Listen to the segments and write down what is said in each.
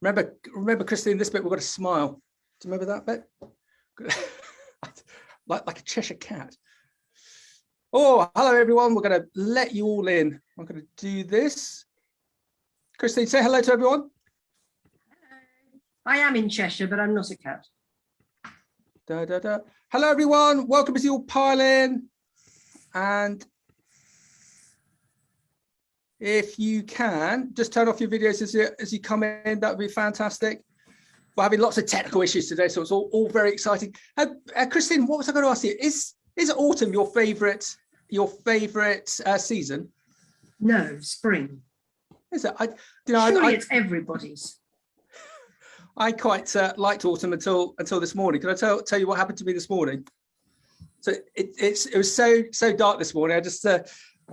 Remember, Christine, this bit we've got to smile. Do you remember that bit? like a Cheshire cat. Oh, hello everyone. We're going to let you all in. I'm going to do this. Christine, say hello to everyone. Hello. I am in Cheshire, but I'm not a cat. Hello everyone. Welcome as you all pile in. And if you can, just turn off your videos as you come in. That would be fantastic. We're having lots of technical issues today, so it's all very exciting. Christine, what was I going to ask you? Is autumn your favourite season? No, spring. Is it? Surely it's everybody's. I quite liked autumn until this morning. Can I tell you what happened to me this morning? So it was so dark this morning. I just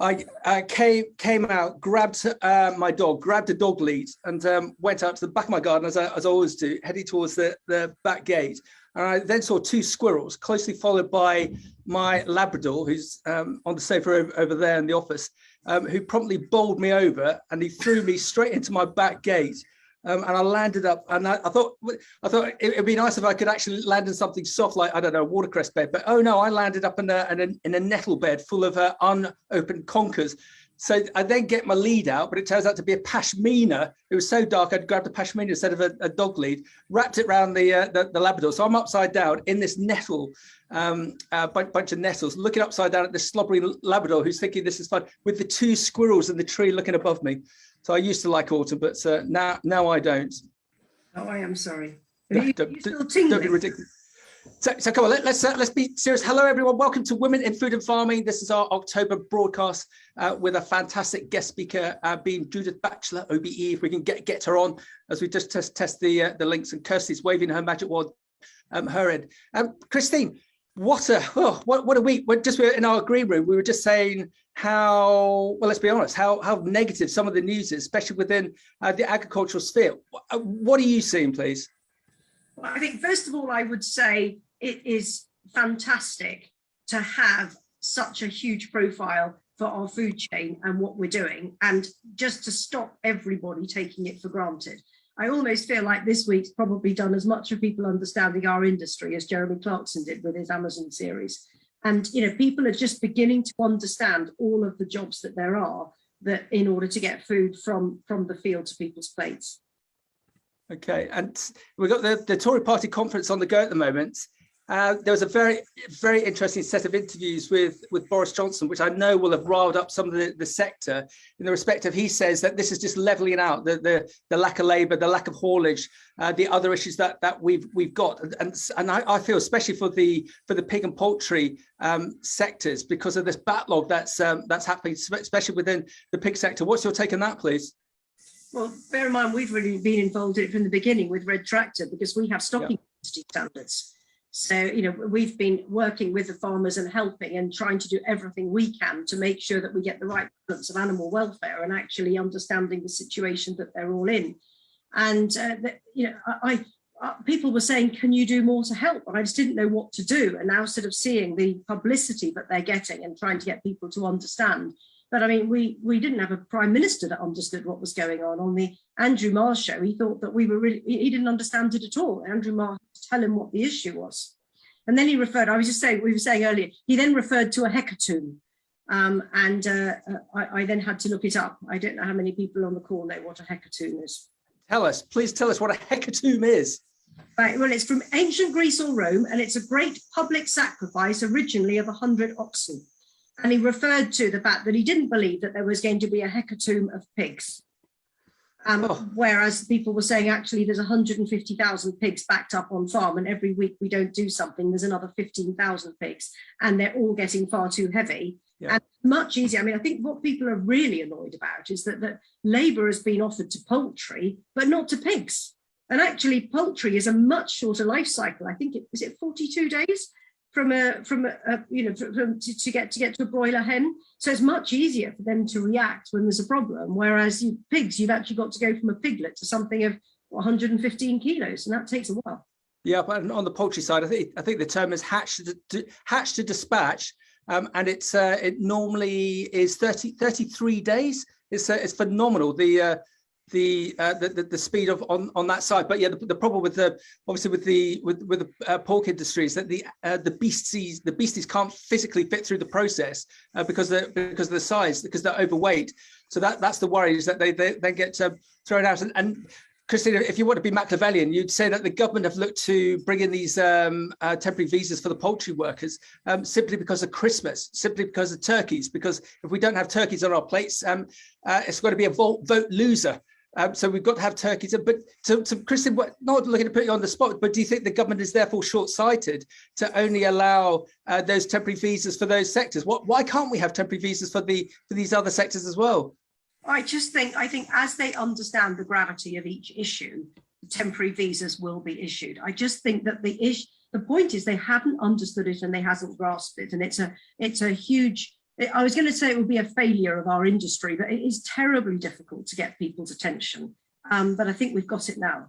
I came out, grabbed my dog, grabbed a dog lead, and went out to the back of my garden as I always do, heading towards the back gate. And I then saw two squirrels, closely followed by my Labrador, who's on the sofa over there in the office, who promptly bowled me over, and he threw me straight into my back gate. And I landed up, and I thought it'd be nice if I could actually land in something soft, like, I don't know, a watercress bed. But oh no, I landed up in a nettle bed full of unopened conkers. So I then get my lead out, but it turns out to be a pashmina. It was so dark, I'd grabbed a pashmina instead of a dog lead, wrapped it around the Labrador. So I'm upside down in this nettle, bunch of nettles, looking upside down at this slobbery Labrador who's thinking this is fun, with the two squirrels in the tree looking above me. So I used to like autumn, but now I don't. Oh, I am sorry. Don't be ridiculous. So come on, let's be serious. Hello, everyone. Welcome to Women in Food and Farming. This is our October broadcast with a fantastic guest speaker, being Judith Batchelar OBE. If we can get her on as we just test the links, and Kirsty's waving her magic wand, her end. Christine, what a week. We're in our green room. We were just saying how, well, let's be honest, how negative some of the news is, especially within the agricultural sphere. What are you seeing, please? Well, I think, first of all, I would say it is fantastic to have such a huge profile for our food chain and what we're doing, and just to stop everybody taking it for granted. I almost feel like this week's probably done as much for people understanding our industry as Jeremy Clarkson did with his Amazon series. And, people are just beginning to understand all of the jobs that there are that in order to get food from the field to people's plates. Okay, and we've got the Tory party conference on the go at the moment. There was a very, very interesting set of interviews with Boris Johnson, which I know will have riled up some of the sector, in the respect of, he says that this is just levelling out the lack of labour, the lack of haulage, the other issues that we've got, and I feel, especially for the pig and poultry sectors, because of this backlog that's happening, especially within the pig sector. What's your take on that, please? Well, bear in mind, we've really been involved in it from the beginning with Red Tractor, because we have stocking standards. So, we've been working with the farmers and helping and trying to do everything we can to make sure that we get the right balance of animal welfare and actually understanding the situation that they're all in. And, people were saying, can you do more to help? And I just didn't know what to do. And now sort of seeing the publicity that they're getting and trying to get people to understand. But I mean, we didn't have a prime minister that understood what was going on. On the Andrew Marr show, he thought that he didn't understand it at all. Andrew Marr had to tell him what the issue was. And then he referred, we were saying earlier, he then referred to a hecatomb. I then had to look it up. I don't know how many people on the call know what a hecatomb is. Please tell us what a hecatomb is. Right, well, it's from ancient Greece or Rome, and it's a great public sacrifice originally of 100 oxen. And he referred to the fact that he didn't believe that there was going to be a hecatomb of pigs. Whereas people were saying, actually, there's 150,000 pigs backed up on farm, and every week we don't do something, there's another 15,000 pigs, and they're all getting far too heavy. Yeah. And much easier. I mean, I think what people are really annoyed about is that labour has been offered to poultry, but not to pigs. And actually, poultry is a much shorter life cycle. I think is it 42 days to get to a broiler hen. So it's much easier for them to react when there's a problem. Whereas pigs, you've actually got to go from a piglet to something of 115 kilos, and that takes a while. Yeah, but on the poultry side, I think the term is hatch to dispatch, and it normally is 33 days. It's phenomenal. the speed of on that side. But yeah, the problem with the obviously with the pork industry is that the beasties can't physically fit through the process because of the size, because they're overweight. So that's the worry, is that they then get thrown out. And Christina, if you want to be Machiavellian, you'd say that the government have looked to bring in these temporary visas for the poultry workers simply because of Christmas, simply because of turkeys. Because if we don't have turkeys on our plates, it's got to be a vote loser. So we've got to have turkeys. But to Christine, not looking to put you on the spot, but do you think the government is therefore short-sighted to only allow those temporary visas for those sectors? Why can't we have temporary visas for these other sectors as well? I think as they understand the gravity of each issue, temporary visas will be issued. I just think that the point is they haven't understood it and they hasn't grasped it, and it's a huge. I was going to say it will be a failure of our industry, but it is terribly difficult to get people's attention. But I think we've got it now.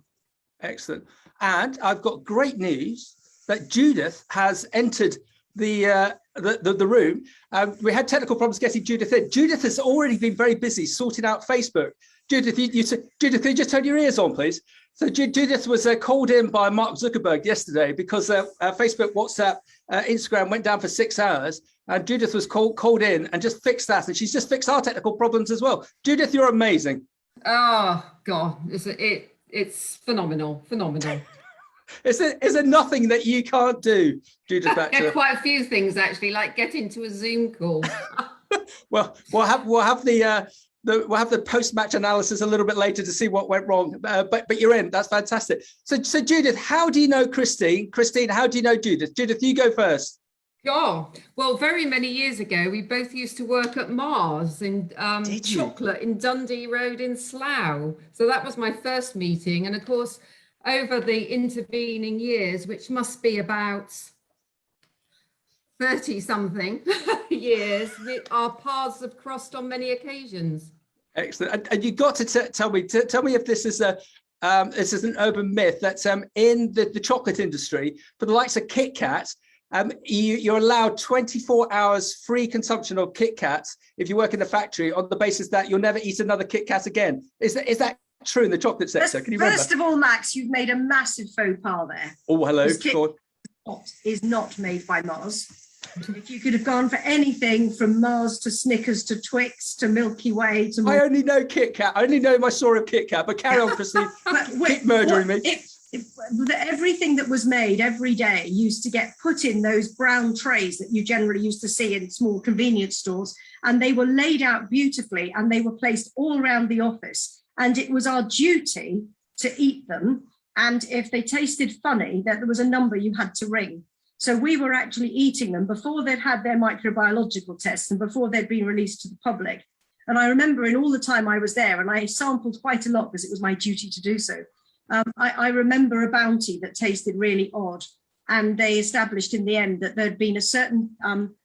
Excellent. And I've got great news that Judith has entered the room. We had technical problems getting Judith in. Judith has already been very busy sorting out Facebook. Judith, Judith, can you just turn your ears on, please? So Judith was called in by Mark Zuckerberg yesterday because Facebook, WhatsApp, Instagram went down for 6 hours, and Judith was called in and just fixed that, and she's just fixed our technical problems as well. Judith, you're amazing. Oh God, it's phenomenal. Is there nothing that you can't do, Judith Batchelar? Yeah, quite a few things actually, like get into a Zoom call. Well, we'll have the post-match analysis a little bit later to see what went wrong. But you're in. That's fantastic. So Judith, how do you know Christine? Christine, how do you know Judith? Judith, you go first. Oh, well, very many years ago, we both used to work at Mars in chocolate in Dundee Road in Slough. So that was my first meeting. And of course, over the intervening years, which must be about 30 something years, our paths have crossed on many occasions. Excellent. And you got to tell me if this is an urban myth that in the chocolate industry, for the likes of Kit Kat, you're allowed 24 hours free consumption of Kit Kats if you work in the factory, on the basis that you'll never eat another Kit Kat again. Is that true in the chocolate sector? Can you remember? First of all, Max, you've made a massive faux pas there. Oh, hello. Kit is not made by Mars. If you could have gone for anything from Mars to Snickers to Twix to Milky Way to... I only know Kit Kat. I only know my story of Kit Kat, but carry on, Christine. Keep murdering me. Everything that was made every day used to get put in those brown trays that you generally used to see in small convenience stores, and they were laid out beautifully and they were placed all around the office, and it was our duty to eat them, and if they tasted funny, that there was a number you had to ring. So we were actually eating them before they'd had their microbiological tests and before they'd been released to the public. And I remember in all the time I was there, and I sampled quite a lot because it was my duty to do so, I remember a bounty that tasted really odd, and they established in the end that there'd been a certain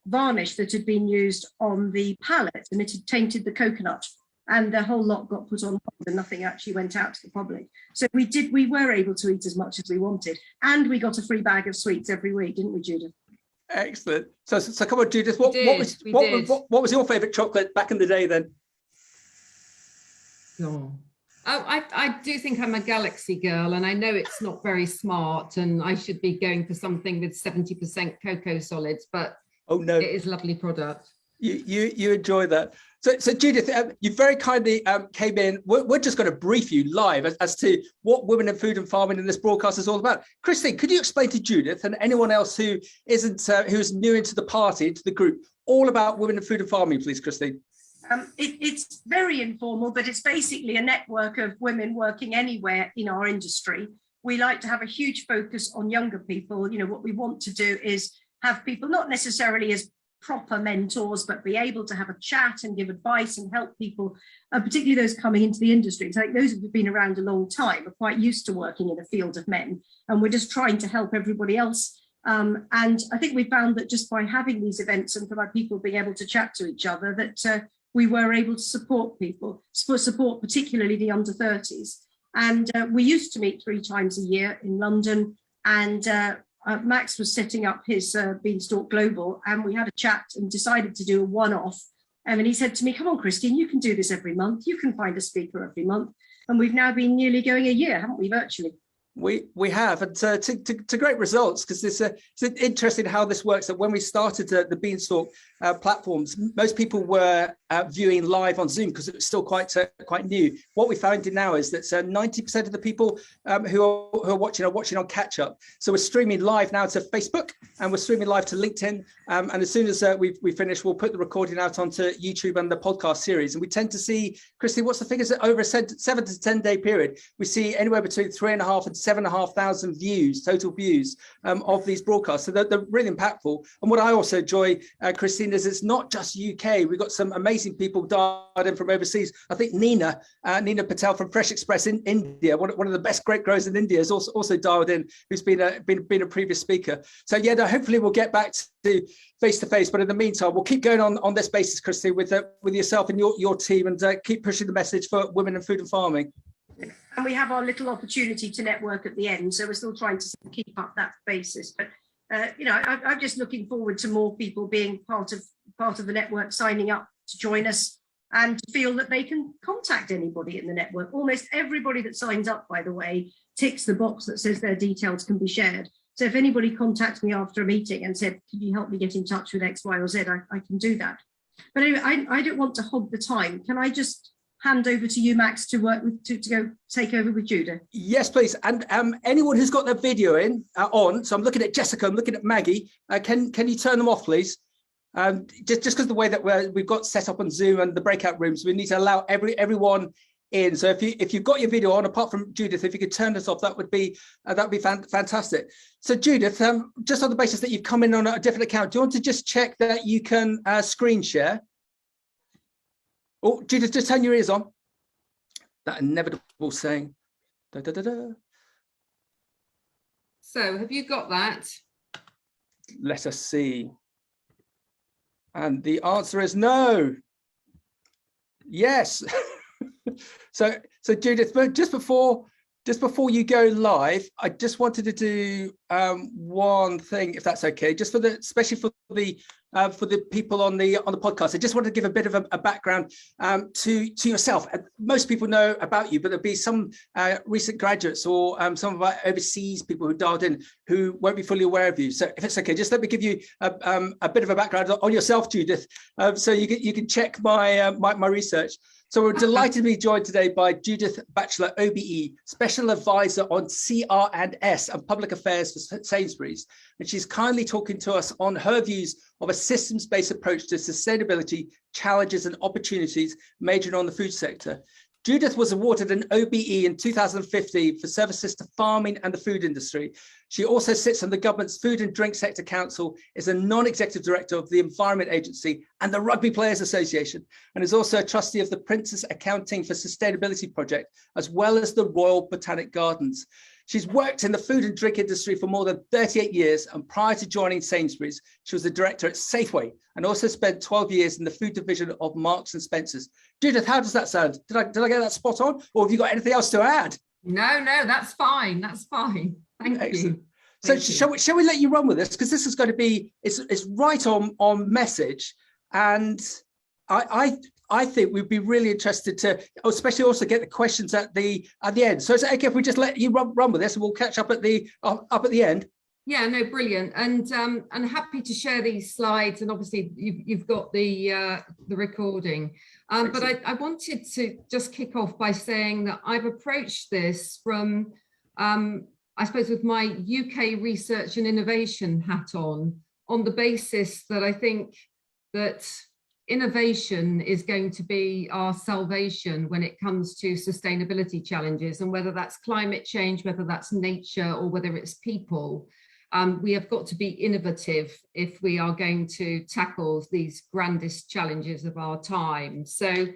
varnish that had been used on the palate, and it had tainted the coconut, and the whole lot got put on hold and nothing actually went out to the public. So we were able to eat as much as we wanted, and we got a free bag of sweets every week, didn't we, Judith? Excellent. So come on, Judith, what was your favourite chocolate back in the day then? Oh. I do think I'm a Galaxy girl, and I know it's not very smart, and I should be going for something with 70% cocoa solids, but oh no, it is a lovely product. You enjoy that. So Judith, you very kindly came in. We're just going to brief you live as to what Women in Food and Farming in this broadcast is all about. Christine, could you explain to Judith and anyone else who isn't who's new into the party, into the group, all about Women in Food and Farming, please, Christine? It's very informal, but it's basically a network of women working anywhere in our industry. We like to have a huge focus on younger people. You know, what we want to do is have people not necessarily as proper mentors, but be able to have a chat and give advice and help people, particularly those coming into the industry. So like those who've been around a long time are quite used to working in a field of men, and we're just trying to help everybody else. And I think we found that just by having these events and by people being able to chat to each other, that we were able to support people, support particularly the under 30s. And we used to meet 3 times a year in London, and Max was setting up his Beanstalk.Global, and we had a chat and decided to do a one-off. And he said to me, come on, Christine, you can do this every month. You can find a speaker every month. and we've now been nearly going a year, haven't we, virtually? We have, and to great results, because it's interesting how this works. That when we started the Beanstalk platforms, most people were viewing live on Zoom because it was still quite new. What we found now is that 90% of the people who are watching on catch up. So we're streaming live now to Facebook, and we're streaming live to LinkedIn. And as soon as we finish, we'll put the recording out onto YouTube and the podcast series. And we tend to see, Christy, what's the figures? Over a 7 to 10 day period, we see anywhere between 3,500 and 7,500 views, total views of these broadcasts. So they're really impactful. And what I also enjoy, Christine, is it's not just UK. We've got some amazing people dialed in from overseas. I think Nina Patel from Fresh Express in India, one of the best grape growers in India, is also dialed in, who's been a previous speaker. So yeah, no, hopefully we'll get back to face-to-face, but in the meantime, we'll keep going on this basis, Christy, with yourself and your team, and keep pushing the message for women in food and farming. And we have our little opportunity to network at the end, so we're still trying to keep up that basis. But I'm just looking forward to more people being part of the network, signing up to join us, and to feel that they can contact anybody in the network. Almost everybody that signs up, by the way, ticks the box that says their details can be shared. So if anybody contacts me after a meeting and said, "Can you help me get in touch with X, Y, or Z?" I can do that. But anyway, I don't want to hog the time. Can I just hand over to you, Max, to work with, to go take over with Judith? Yes, please. And anyone who's got their video on, so I'm looking at Jessica, I'm looking at Maggie, can you turn them off, please? Just because the way that we've got set up on Zoom and the breakout rooms, we need to allow everyone in. So if you've got your video on, apart from Judith, if you could turn this off, that would be fantastic. So Judith, just on the basis that you've come in on a different account, do you want to just check that you can screen share? Oh, Judith, just turn your ears on. That inevitable saying. Da, da, da, da. So have you got that? Let us see. And the answer is no. Yes. So Judith, just before you go live, I just wanted to do one thing, if that's okay, just especially for the people on the podcast. I just wanted to give a bit of a background to yourself. Most people know about you, but there'll be some recent graduates or some of our overseas people who dialed in who won't be fully aware of you. So if it's okay, just let me give you a bit of a background on yourself, Judith, so you can check my research. So we're delighted to be joined today by Judith Batchelar OBE, Special Advisor on CR&S and Public Affairs for Sainsbury's. And she's kindly talking to us on her views of a systems-based approach to sustainability, challenges and opportunities majoring on the food sector. Judith was awarded an OBE in 2015 for services to farming and the food industry. She also sits on the government's Food and Drink Sector Council, is a non-executive director of the Environment Agency and the Rugby Players Association, and is also a trustee of the Princess Accounting for Sustainability Project, as well as the Royal Botanic Gardens. She's worked in the food and drink industry for more than 38 years, and prior to joining Sainsbury's, she was the director at Safeway and also spent 12 years in the food division of Marks and Spencer's. Judith, how does that sound? Did I get that spot on, or have you got anything else to add? No, that's fine. That's fine. Thank you. So shall we let you run with this, because this is going to be it's right on message, and I think we'd be really interested to, especially also get the questions at the end. So is it okay if we just let you run with this, and we'll catch up at the end? Yeah, no, brilliant, and happy to share these slides. And obviously, you've got the recording. But I wanted to just kick off by saying that I've approached this from, I suppose, with my UK research and innovation hat on the basis that I think that innovation is going to be our salvation when it comes to sustainability challenges, and whether that's climate change, whether that's nature, or whether it's people. We have got to be innovative if we are going to tackle these grandest challenges of our time. So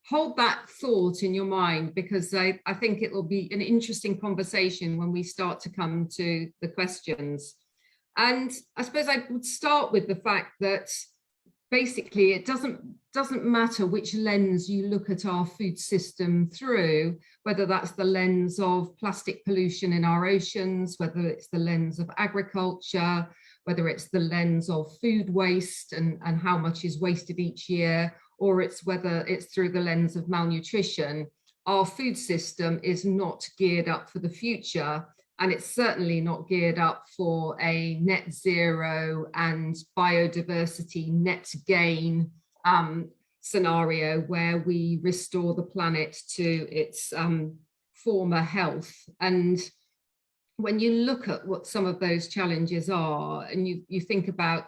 hold that thought in your mind, because I think it will be an interesting conversation when we start to come to the questions. And I suppose I would start with the fact that basically it doesn't matter which lens you look at our food system through, whether that's the lens of plastic pollution in our oceans, whether it's the lens of agriculture, whether it's the lens of food waste and how much is wasted each year, or whether it's through the lens of malnutrition. our food system is not geared up for the future, and it's certainly not geared up for a net zero and biodiversity net gain scenario where we restore the planet to its former health. And when you look at what some of those challenges are, and you think about,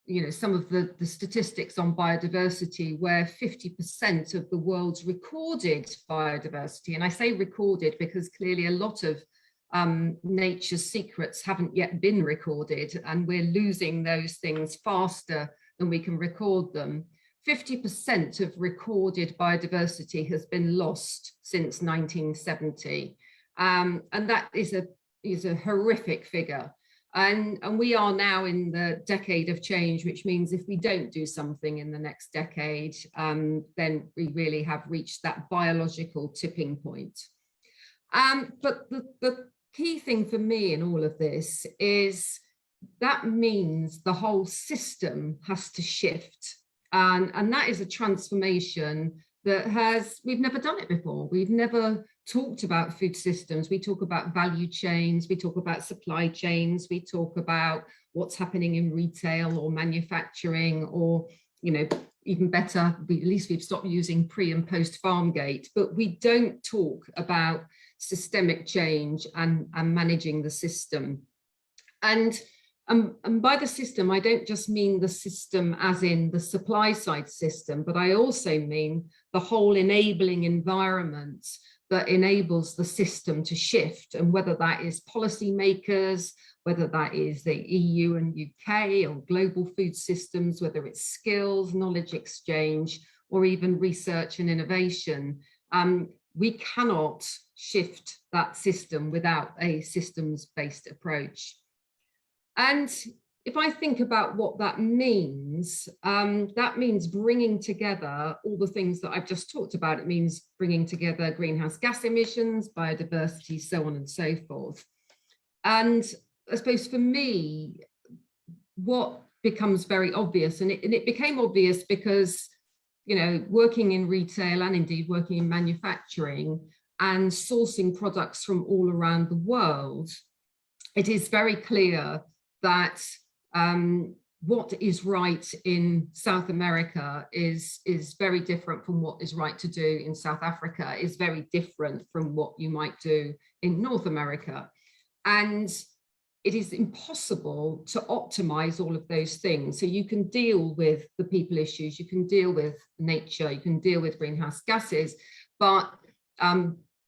you know, some of the statistics on biodiversity, where 50% of the world's recorded biodiversity, and I say recorded because clearly a lot of nature's secrets haven't yet been recorded, and we're losing those things faster than we can record them. 50% of recorded biodiversity has been lost since 1970, and that is a horrific figure. And we are now in the decade of change, which means if we don't do something in the next decade, then we really have reached that biological tipping point. But the key thing for me in all of this is that means the whole system has to shift. And that is a transformation that we've never done it before. We've never talked about food systems. We talk about value chains, we talk about supply chains, we talk about what's happening in retail or manufacturing, or, you know, even better, at least we've stopped using pre and post farm gate, but we don't talk about systemic change and managing the system. And by the system, I don't just mean the system as in the supply side system, but I also mean the whole enabling environment that enables the system to shift. And whether that is policymakers, whether that is the EU and UK or global food systems, whether it's skills, knowledge exchange, or even research and innovation, we cannot shift that system without a systems-based approach. And if I think about what that means bringing together all the things that I've just talked about. It means bringing together greenhouse gas emissions, biodiversity, so on and so forth. And I suppose for me, what becomes very obvious, and it became obvious because, you know, working in retail and indeed working in manufacturing and sourcing products from all around the world, it is very clear that what is right in South America is very different from what is right to do in South Africa, is very different from what you might do in North America. And it is impossible to optimize all of those things. So you can deal with the people issues, you can deal with nature, you can deal with greenhouse gases, but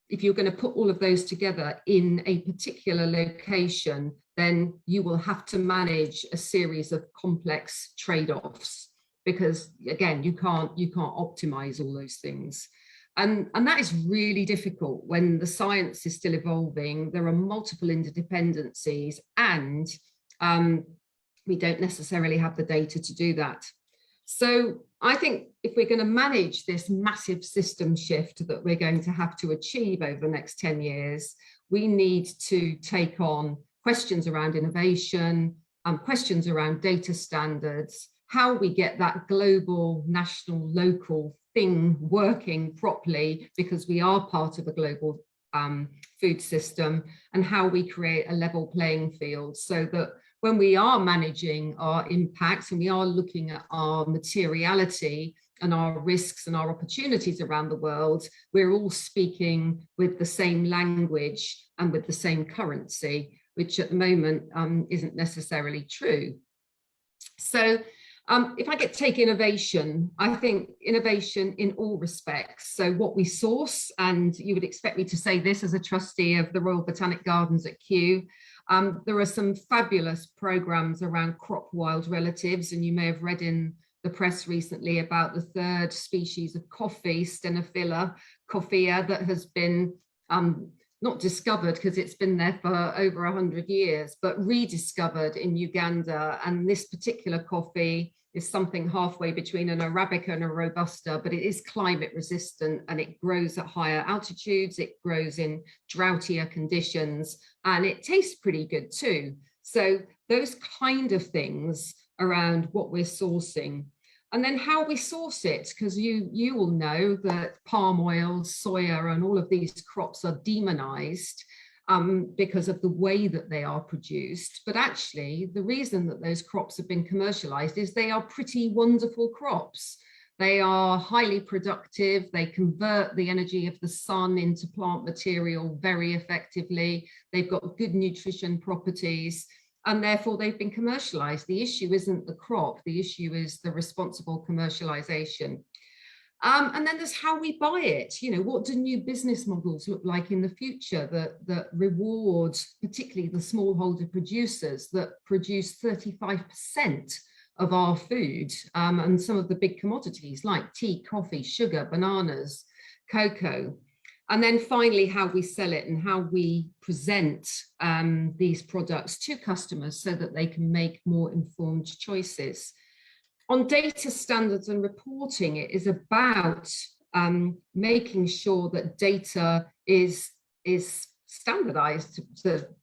if you're going to put all of those together in a particular location, then you will have to manage a series of complex trade-offs, because again, you can't optimize all those things. And that is really difficult when the science is still evolving. There are multiple interdependencies, and we don't necessarily have the data to do that. So I think if we're going to manage this massive system shift that we're going to have to achieve over the next 10 years, we need to take on questions around innovation, questions around data standards, how we get that global, national, local thing working properly, because we are part of a global food system, and how we create a level playing field so that when we are managing our impacts and we are looking at our materiality and our risks and our opportunities around the world, we're all speaking with the same language and with the same currency, which at the moment isn't necessarily true. So if I take innovation, I think innovation in all respects. So what we source, and you would expect me to say this as a trustee of the Royal Botanic Gardens at Kew, there are some fabulous programs around crop wild relatives, and you may have read in the press recently about the third species of coffee, Stenophila coffea, that has been not discovered because it's been there for over 100 years, but rediscovered in Uganda. And this particular coffee is something halfway between an Arabica and a Robusta, but it is climate resistant, and it grows at higher altitudes, it grows in droughttier conditions, and it tastes pretty good too. So those kind of things around what we're sourcing. And then how we source it, because you all know that palm oil, soya, and all of these crops are demonized because of the way that they are produced. But actually, the reason that those crops have been commercialized is they are pretty wonderful crops. They are highly productive. They convert the energy of the sun into plant material very effectively. They've got good nutrition properties, and therefore they've been commercialized. The issue isn't the crop. The issue is the responsible commercialization. And then there's how we buy it. You know, what do new business models look like in the future that reward particularly the smallholder producers that produce 35% of our food, and some of the big commodities like tea, coffee, sugar, bananas, cocoa. And then finally, how we sell it and how we present these products to customers so that they can make more informed choices. On data standards and reporting, it is about making sure that data is standardized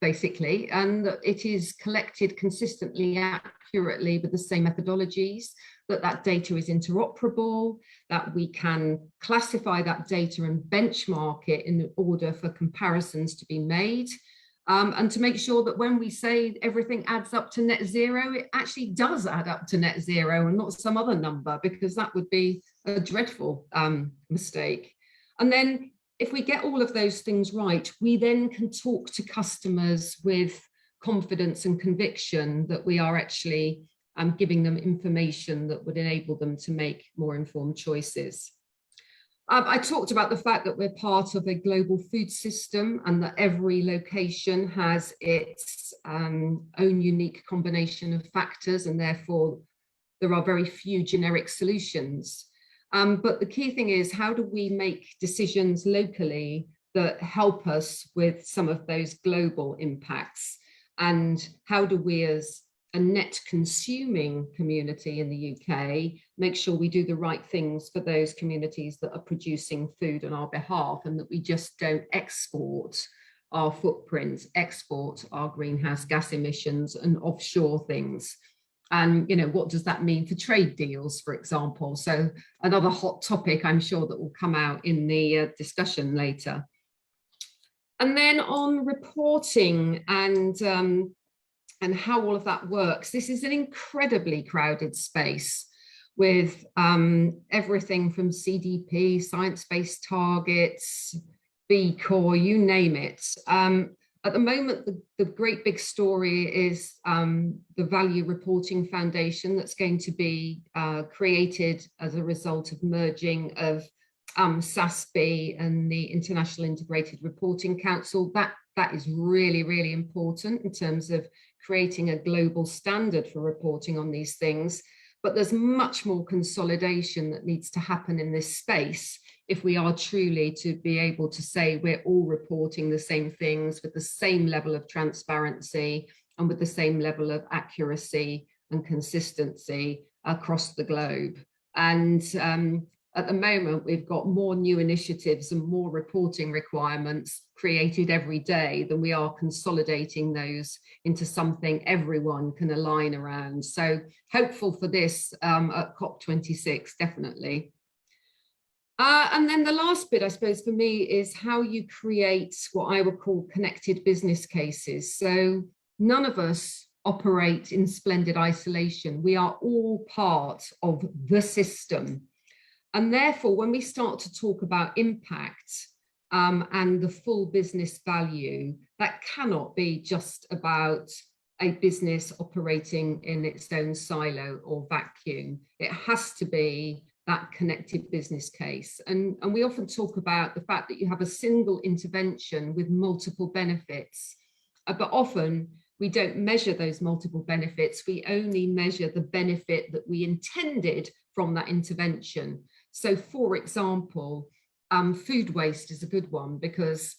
basically, and that it is collected consistently, accurately with the same methodologies, that data is interoperable, that we can classify that data and benchmark it in order for comparisons to be made, and to make sure that when we say everything adds up to net zero, it actually does add up to net zero and not some other number, because that would be a dreadful mistake. And then if we get all of those things right, we then can talk to customers with confidence and conviction that we are actually giving them information that would enable them to make more informed choices. I talked about the fact that we're part of a global food system and that every location has its own unique combination of factors, and therefore there are very few generic solutions. But the key thing is, how do we make decisions locally that help us with some of those global impacts? And how do we, as a net consuming community in the UK, make sure we do the right things for those communities that are producing food on our behalf, and that we just don't export our footprints, export our greenhouse gas emissions and offshore things? And, you know, what does that mean for trade deals, for example? So another hot topic, I'm sure, that will come out in the discussion later. And then on reporting and how all of that works, this is an incredibly crowded space with everything from CDP, science-based targets, B Corp, you name it. At the moment, the great big story is the Value Reporting Foundation that's going to be created as a result of merging of SASB and the International Integrated Reporting Council. That is really, really important in terms of creating a global standard for reporting on these things. But there's much more consolidation that needs to happen in this space if we are truly to be able to say we're all reporting the same things with the same level of transparency and with the same level of accuracy and consistency across the globe. And at the moment, we've got more new initiatives and more reporting requirements created every day than we are consolidating those into something everyone can align around. So hopeful for this at COP26, definitely. And then the last bit, I suppose, for me is how you create what I would call connected business cases. So none of us operate in splendid isolation. We are all part of the system. And therefore, when we start to talk about impact and the full business value, that cannot be just about a business operating in its own silo or vacuum. It has to be that connected business case. And we often talk about the fact that you have a single intervention with multiple benefits, but often we don't measure those multiple benefits. We only measure the benefit that we intended from that intervention. So, for example, food waste is a good one, because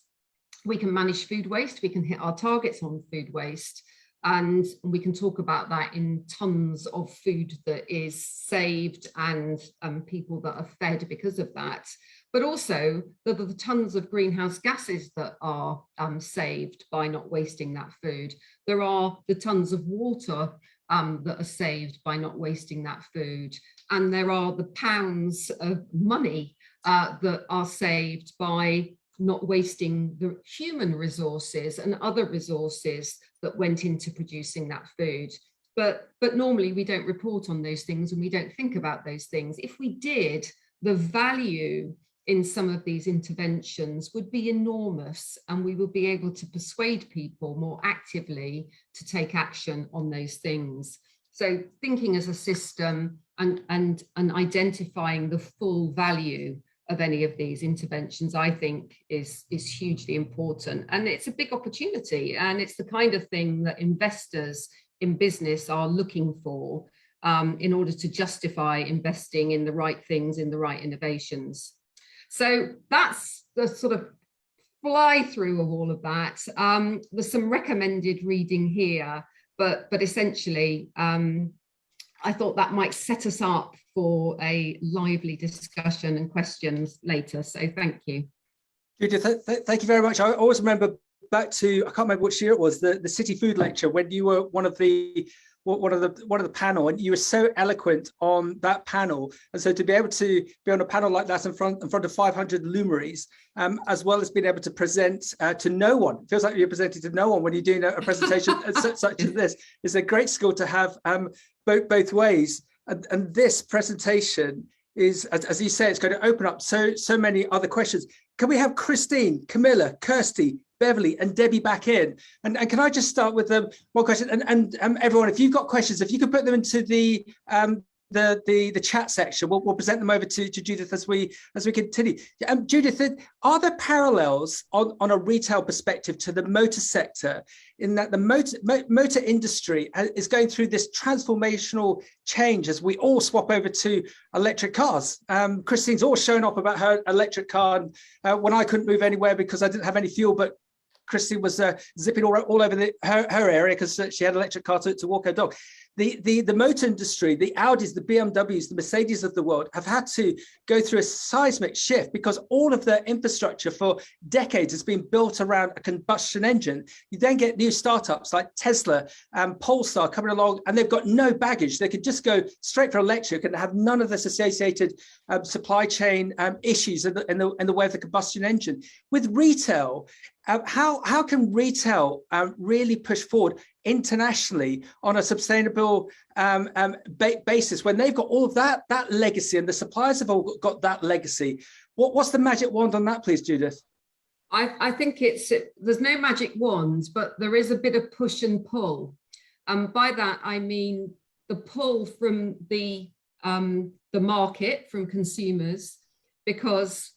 we can manage food waste, we can hit our targets on food waste, and we can talk about that in tons of food that is saved and people that are fed because of that. But also the tons of greenhouse gases that are saved by not wasting that food. There are the tons of water that are saved by not wasting that food. And there are the pounds of money that are saved by not wasting the human resources and other resources that went into producing that food. But normally we don't report on those things and we don't think about those things. If we did, the value in some of these interventions would be enormous, and we would be able to persuade people more actively to take action on those things. So thinking as a system and identifying the full value of any of these interventions, I think is hugely important. And it's a big opportunity, and it's the kind of thing that investors in business are looking for in order to justify investing in the right things, in the right innovations. So that's the sort of fly through of all of that. There's some recommended reading here, but essentially, I thought that might set us up for a lively discussion and questions later. So thank you. Judith, thank you very much. I always remember back to, I can't remember which year it was, the City Food Lecture, when you were one of the panel, and you were so eloquent on that panel. And so to be able to be on a panel like that in front of 500 luminaries, as well as being able to present to no one, it feels like you're presenting to no one when you're doing a presentation such as this, is a great skill to have both ways. And this presentation is, as you say, it's going to open up so many other questions. Can we have Christine, Camilla, Kirsty, Beverly and Debbie back in? And can I just start with one question? And everyone, if you've got questions, if you could put them into the chat section, we'll present them over to Judith as we continue. Judith, are there parallels on a retail perspective to the motor sector, in that the motor industry is going through this transformational change as we all swap over to electric cars? Christine's always showing up about her electric car, and when I couldn't move anywhere because I didn't have any fuel, but Christine was zipping all over her area because she had an electric car to walk her dog. The motor industry, the Audis, the BMWs, the Mercedes of the world have had to go through a seismic shift because all of their infrastructure for decades has been built around a combustion engine. You then get new startups like Tesla and Polestar coming along, and they've got no baggage. They could just go straight for electric and have none of this associated supply chain issues in the way of the combustion engine. With retail, how can retail really push forward internationally on a sustainable basis when they've got all of that legacy, and the suppliers have all got that legacy? What's the magic wand on that, please, Judith? I think there's no magic wand, but there is a bit of push and pull. By that I mean the pull from the market, from consumers, because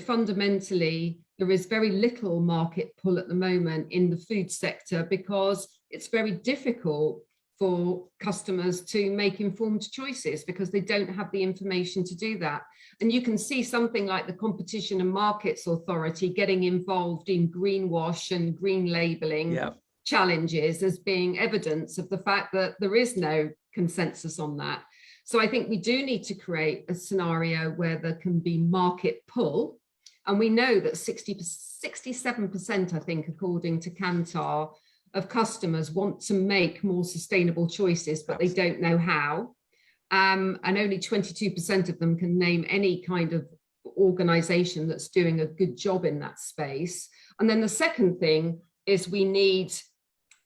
fundamentally there is very little market pull at the moment in the food sector, because it's very difficult for customers to make informed choices because they don't have the information to do that. And you can see something like the Competition and Markets Authority getting involved in greenwash and green labelling challenges as being evidence of the fact that there is no consensus on that. So I think we do need to create a scenario where there can be market pull. And we know that 67%, I think, according to Kantar, of customers want to make more sustainable choices, but they don't know how. And only 22% of them can name any kind of organization that's doing a good job in that space. And then the second thing is we need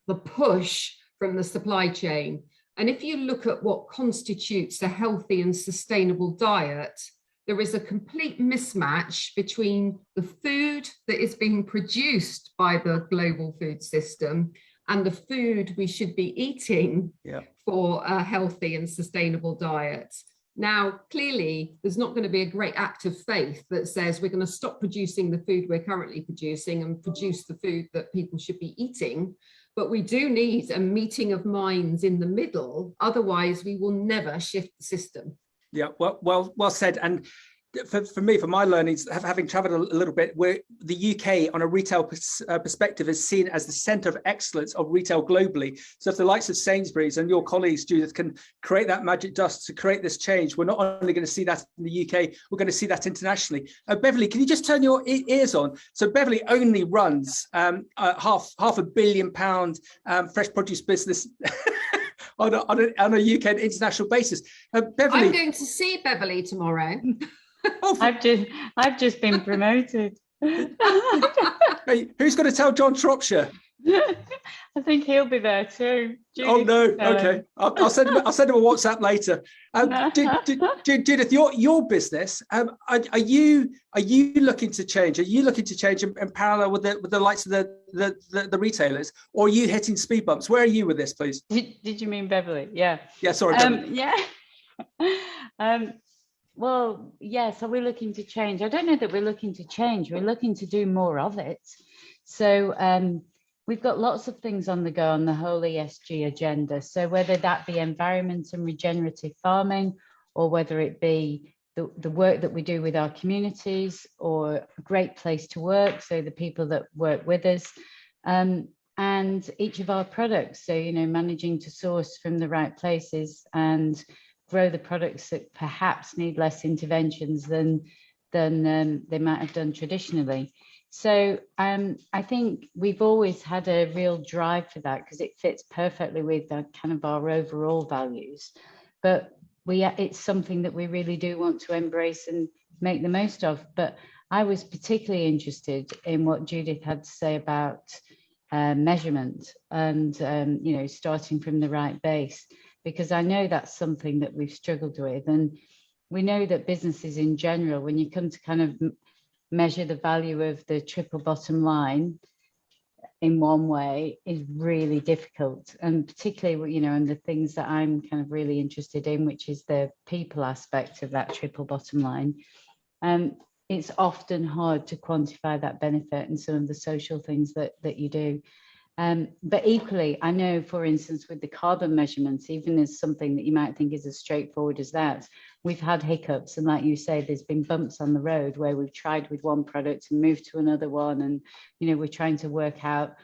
the push from the supply chain. And if you look at what constitutes a healthy and sustainable diet, there is a complete mismatch between the food that is being produced by the global food system and the food we should be eating for a healthy and sustainable diet. Now, clearly, there's not going to be a great act of faith that says we're going to stop producing the food we're currently producing and produce the food that people should be eating. But we do need a meeting of minds in the middle. Otherwise, we will never shift the system. Yeah, well said. And for me, for my learnings, having traveled a little bit, where the UK on a retail perspective is seen as the centre of excellence of retail globally. So if the likes of Sainsbury's and your colleagues, Judith, can create that magic dust to create this change, we're not only going to see that in the UK, we're going to see that internationally. Beverly, can you just turn your ears on? So Beverly only runs half £1 billion fresh produce business on a UK and international basis. Beverly, I'm going to see Beverly tomorrow. I've just been promoted. Hey, who's going to tell John Shropshire? I think he'll be there too. Oh no! Okay, I'll send him a WhatsApp later. Judith, your business. Are you looking to change? Are you looking to change in parallel with the likes of the retailers, or are you hitting speed bumps? Where are you with this, please? Did you mean Beverly? Yeah. Yeah. Sorry. Beverly. Yeah. Well, yes. Are we looking to change? I don't know that we're looking to change. We're looking to do more of it. So. We've got lots of things on the go on the whole ESG agenda. So whether that be environment and regenerative farming, or whether it be the work that we do with our communities, or a great place to work, so the people that work with us, and each of our products. So, you know, managing to source from the right places and grow the products that perhaps need less interventions than they might have done traditionally. So I think we've always had a real drive for that, because it fits perfectly with kind of our overall values. But it's something that we really do want to embrace and make the most of. But I was particularly interested in what Judith had to say about measurement and, you know, starting from the right base, because I know that's something that we've struggled with. And we know that businesses in general, when you come to kind of measure the value of the triple bottom line in one way, is really difficult. And particularly, you know, and the things that I'm kind of really interested in, which is the people aspect of that triple bottom line. It's often hard to quantify that benefit and some of the social things that you do. But equally, I know, for instance, with the carbon measurements, even as something that you might think is as straightforward as that, we've had hiccups. And like you say, there's been bumps on the road where we've tried with one product and moved to another one. And, you know, we're trying to work out,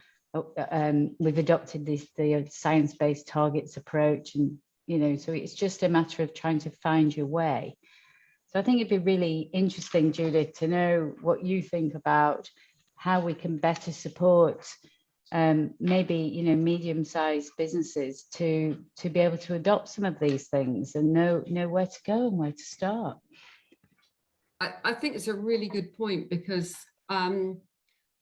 we've adopted the science-based targets approach. And, you know, so it's just a matter of trying to find your way. So I think it'd be really interesting, Judith, to know what you think about how we can better support maybe, you know, medium-sized businesses to be able to adopt some of these things and know where to go and where to start. I think it's a really good point, because I'm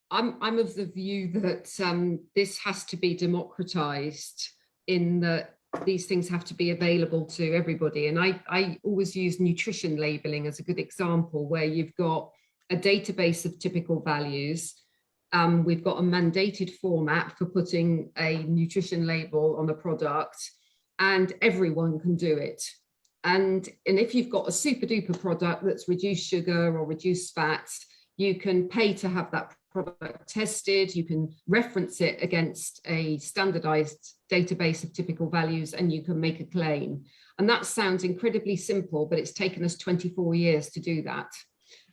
of the view that this has to be democratized, in that these things have to be available to everybody. And I always use nutrition labeling as a good example, where you've got a database of typical values. We've got a mandated format for putting a nutrition label on a product, and everyone can do it. And if you've got a super duper product that's reduced sugar or reduced fats, you can pay to have that product tested. You can reference it against a standardized database of typical values, and you can make a claim. And that sounds incredibly simple, but it's taken us 24 years to do that.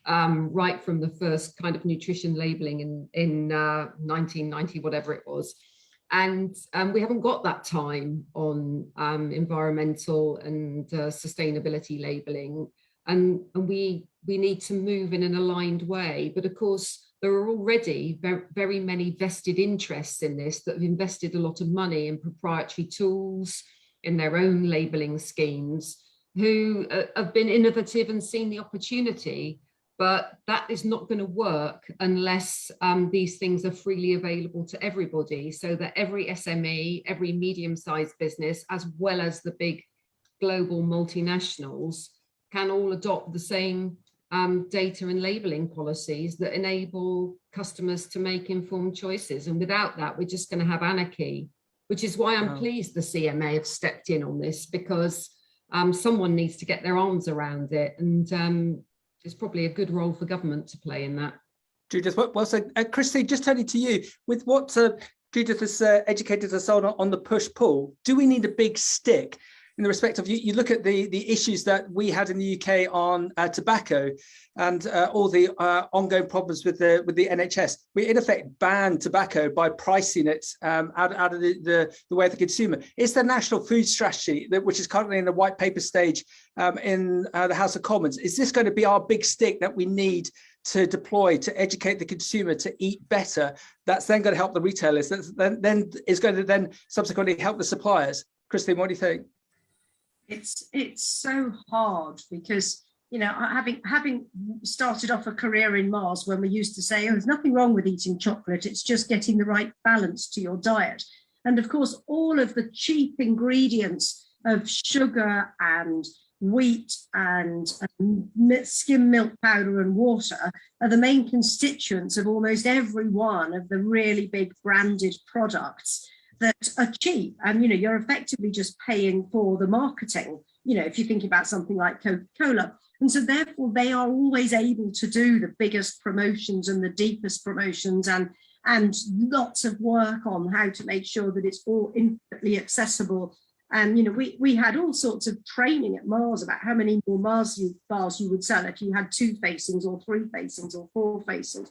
Right from the first kind of nutrition labeling in 1990, whatever it was. And we haven't got that time on environmental and sustainability labeling. And we need to move in an aligned way. But of course, there are already very many vested interests in this that have invested a lot of money in proprietary tools, in their own labeling schemes, who have been innovative and seen the opportunity. But that is not going to work unless these things are freely available to everybody, so that every SME, every medium-sized business, as well as the big global multinationals, can all adopt the same data and labeling policies that enable customers to make informed choices. And without that, we're just going to have anarchy, which is why I'm pleased the CMA have stepped in on this, because someone needs to get their arms around it. And there's probably a good role for government to play in that. Judith, well said. Christine, just turning to you, with what Judith has educated us on the push-pull, do we need a big stick in the respect of, you look at the issues that we had in the UK on tobacco and all the ongoing problems with the NHS. We in effect banned tobacco by pricing it out of the way of the consumer. Is the National Food Strategy, which is currently in the white paper stage in the House of Commons, is this going to be our big stick that we need to deploy to educate the consumer to eat better? That's then going to help the retailers. That's then is going to then subsequently help the suppliers. Christine, what do you think? It's so hard because, you know, having started off a career in Mars when we used to say, oh, there's nothing wrong with eating chocolate, it's just getting the right balance to your diet. And of course, all of the cheap ingredients of sugar and wheat and skim milk powder and water are the main constituents of almost every one of the really big branded products that are cheap. And, you know, you're effectively just paying for the marketing, you know, if you think about something like Coca-Cola. And so therefore they are always able to do the biggest promotions and the deepest promotions and lots of work on how to make sure that it's all infinitely accessible. And, you know, we had all sorts of training at Mars about how many more Mars bars you would sell if you had 2 facings or 3 facings or 4 facings.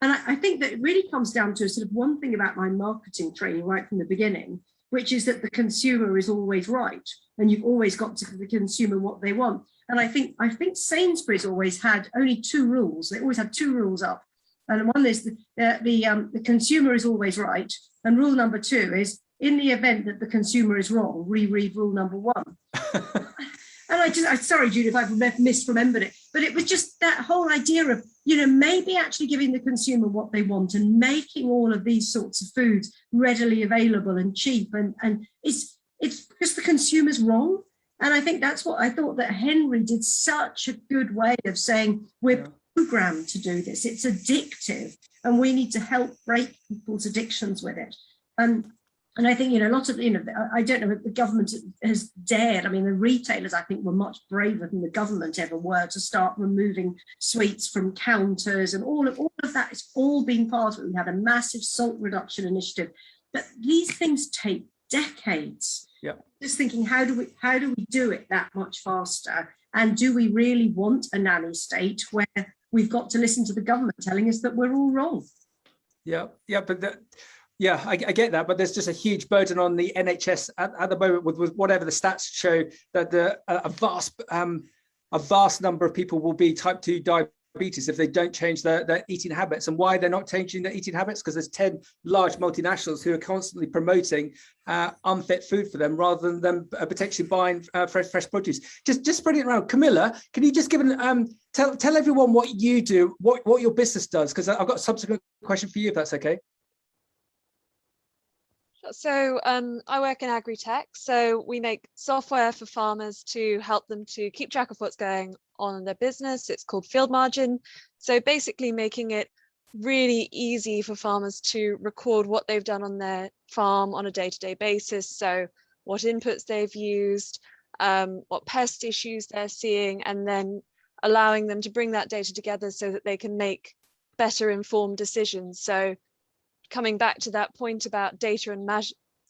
And I think that it really comes down to sort of one thing about my marketing training right from the beginning, which is that the consumer is always right. And you've always got to give the consumer what they want. And I think Sainsbury's always had only 2 rules. They always had 2 rules up. And one is the consumer is always right. And rule number 2 is, in the event that the consumer is wrong, reread rule number 1. And I'm sorry, Judith, I've misremembered it. But it was just that whole idea of, you know, maybe actually giving the consumer what they want and making all of these sorts of foods readily available and cheap. And it's because the consumer's wrong. And I think that's what I thought that Henry did such a good way of saying, we're programmed to do this. It's addictive and we need to help break people's addictions with it. And I think, you know, lots of, you know, I don't know if the government has dared. I mean, the retailers, I think, were much braver than the government ever were to start removing sweets from counters, and all of that is all being part of it. We had a massive salt reduction initiative, but these things take decades. Yeah. Just thinking, how do we do it that much faster? And do we really want a nanny state where we've got to listen to the government telling us that we're all wrong? Yeah, but yeah, I get that, but there's just a huge burden on the NHS at the moment with whatever the stats show, that a vast number of people will be type 2 diabetes if they don't change their eating habits. And why they're not changing their eating habits? Because there's 10 large multinationals who are constantly promoting unfit food for them, rather than them potentially buying fresh produce. Just spreading it around. Camilla, can you just give tell everyone what you do, what your business does? Because I've got a subsequent question for you, if that's okay. So I work in agri-tech, so we make software for farmers to help them to keep track of what's going on in their business. It's called Field Margin. So basically making it really easy for farmers to record what they've done on their farm on a day-to-day basis. So what inputs they've used, what pest issues they're seeing, and then allowing them to bring that data together so that they can make better informed decisions. So coming back to that point about data and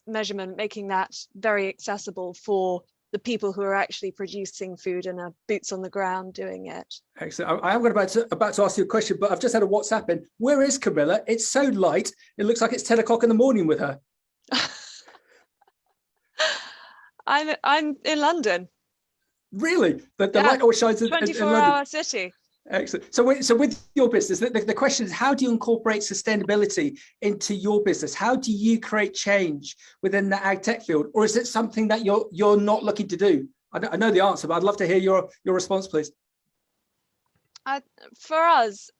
measurement, making that very accessible for the people who are actually producing food and are boots on the ground doing it. Excellent. I am about to ask you a question, but I've just had a WhatsApp in. Where is Camilla? It's so light. It looks like it's 10 o'clock in the morning with her. I'm in London. Really? The light always shines in London. 24-hour city. Excellent. So with your business, the question is, how do you incorporate sustainability into your business? How do you create change within the ag tech field? Or is it something that you're not looking to do? I know the answer, but I'd love to hear your response, please. For us,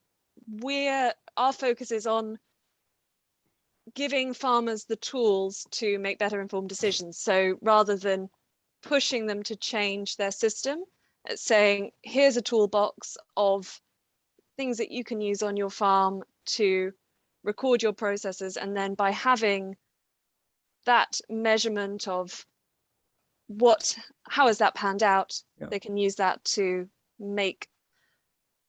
our focus is on giving farmers the tools to make better informed decisions. So rather than pushing them to change their system, it's saying, here's a toolbox of things that you can use on your farm to record your processes. And then by having that measurement of how has that panned out, they can use that to make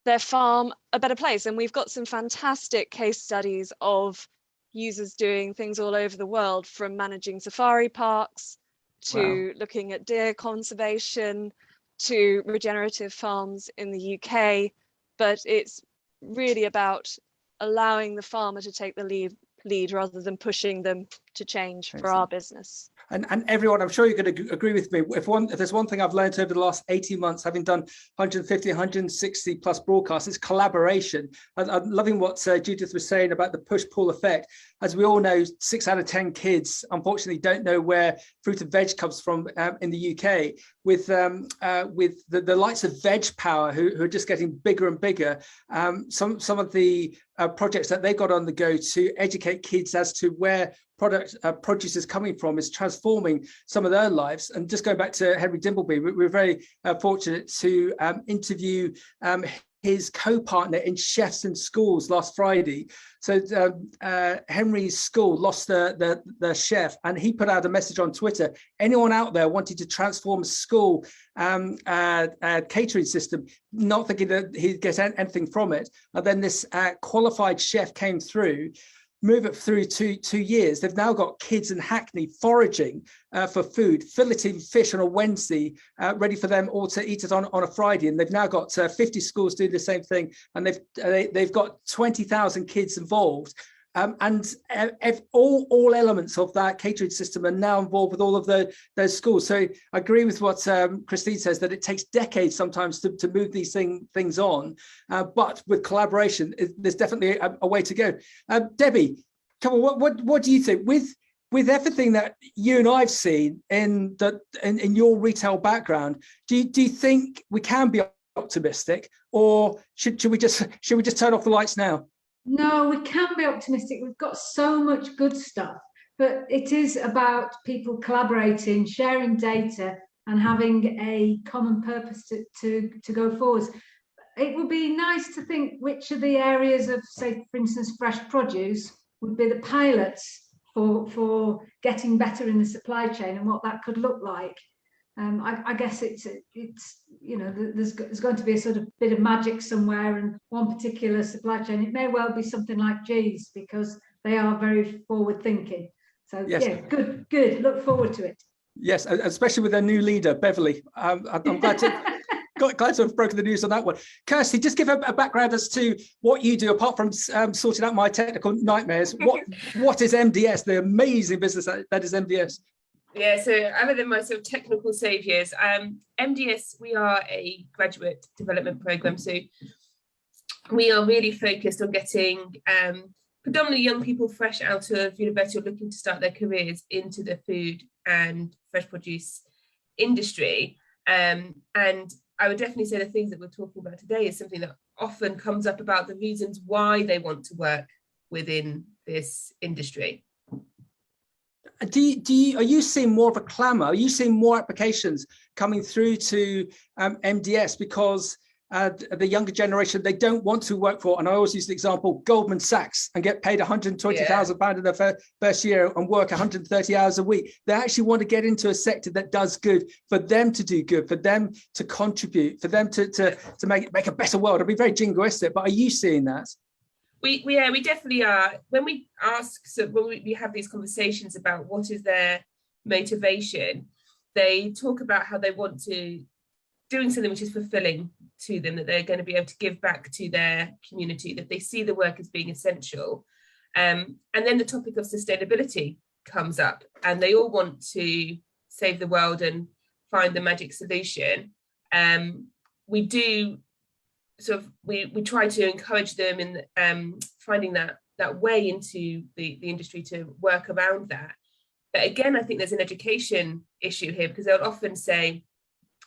their farm a better place. And we've got some fantastic case studies of users doing things all over the world, from managing safari parks to looking at deer conservation to regenerative farms in the UK. But it's really about allowing the farmer to take the lead rather than pushing them to change for Excellent. our business. And everyone, I'm sure you're going to agree with me. If there's one thing I've learned over the last 18 months, having done 150, 160 plus broadcasts, it's collaboration. I'm loving what Judith was saying about the push-pull effect. As we all know, 6 out of 10 kids, unfortunately, don't know where fruit and veg comes from in the UK. With the likes of Veg Power, who are just getting bigger and bigger, some of the projects that they've got on the go to educate kids as to where produce is coming from is transforming some of their lives. And just going back to Henry Dimbleby, we're very fortunate to interview his co-partner in Chefs in Schools last Friday. So Henry's school lost the chef, and he put out a message on Twitter. Anyone out there wanting to transform a school catering system, not thinking that he'd get anything from it. And then this qualified chef came through, move it through 2 years. They've now got kids in Hackney foraging for food, filleting fish on a Wednesday, ready for them all to eat it on a Friday. And they've now got 50 schools doing the same thing. And they've got 20,000 kids involved. And all elements of that catering system are now involved with all of those schools. So I agree with what Christine says, that it takes decades sometimes to move these things on. But with collaboration, there's definitely a way to go. Debbie, come on, what do you think? With everything that you and I've seen in your retail background, do you think we can be optimistic, or should we just turn off the lights now? No, we can be optimistic. We've got so much good stuff, but it is about people collaborating, sharing data, and having a common purpose to go forwards. It would be nice to think which of the areas of, say, for instance, fresh produce would be the pilots for getting better in the supply chain, and what that could look like. I guess it's you know, there's going to be a sort of bit of magic somewhere in one particular supply chain. It may well be something like G's, because they are very forward thinking. So yes. Yeah, good. Look forward to it. Yes, especially with their new leader, Beverly. I'm glad to have broken the news on that one. Kirsty, just give a background as to what you do, apart from sorting out my technical nightmares. What is MDS, the amazing business that is MDS? Yeah, so other than my sort of technical saviours, MDS, we are a graduate development programme. So we are really focused on getting predominantly young people fresh out of university or looking to start their careers into the food and fresh produce industry. And I would definitely say the things that we're talking about today is something that often comes up about the reasons why they want to work within this industry. Are you seeing more of a clamour? Are you seeing more applications coming through to MDS because the younger generation, they don't want to work for, and I always use the example, Goldman Sachs, and get paid £120,000 in their first year and work 130 hours a week? They actually want to get into a sector that does good for them to do good, for them to contribute, for them to make a better world. I'll be very jingoistic, but are you seeing that? We definitely are. When we ask, so when we have these conversations about what is their motivation, they talk about how they want to doing something which is fulfilling to them, that they're going to be able to give back to their community, that they see the work as being essential. And then the topic of sustainability comes up, and they all want to save the world and find the magic solution. We do sort of, we try to encourage them in finding that way into the industry to work around that. But again, I think there's an education issue here, because they'll often say,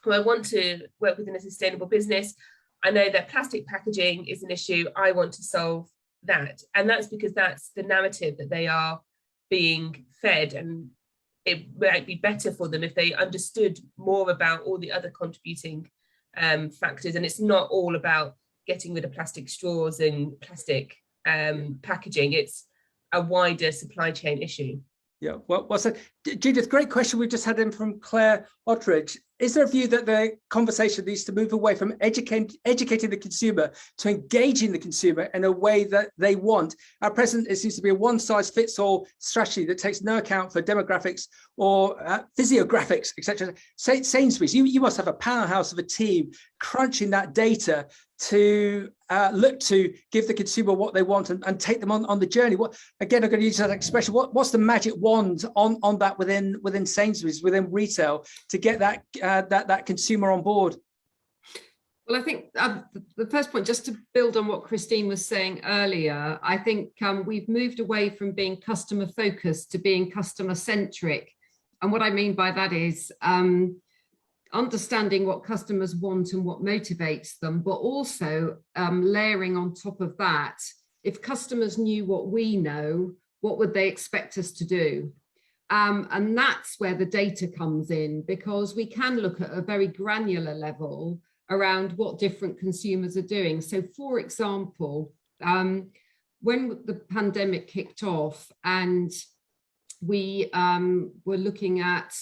well, I want to work within a sustainable business. I know that plastic packaging is an issue. I want to solve that. And that's because that's the narrative that they are being fed. And it might be better for them if they understood more about all the other contributing factors. And it's not all about getting rid of plastic straws and plastic packaging. It's a wider supply chain issue. Yeah, well said. Judith, great question we've just had in from Claire Ottridge. is there a view that the conversation needs to move away from educating the consumer to engaging the consumer in a way that they want? At present, it seems to be a one-size-fits-all strategy that takes no account for demographics or physiographics, etc. Sainsbury's, you must have a powerhouse of a team crunching that data to look to give the consumer what they want and take them on the journey. What, again, I'm going to use that expression. What's the magic wand on that within Sainsbury's, within retail, to get that consumer on board? Well, I think the first point, just to build on what Christine was saying earlier, I think we've moved away from being customer focused to being customer centric. And what I mean by that is understanding what customers want and what motivates them, but also layering on top of that, if customers knew what we know, what would they expect us to do? And that's where the data comes in, because we can look at a very granular level around what different consumers are doing. So, for example, when the pandemic kicked off and we were looking at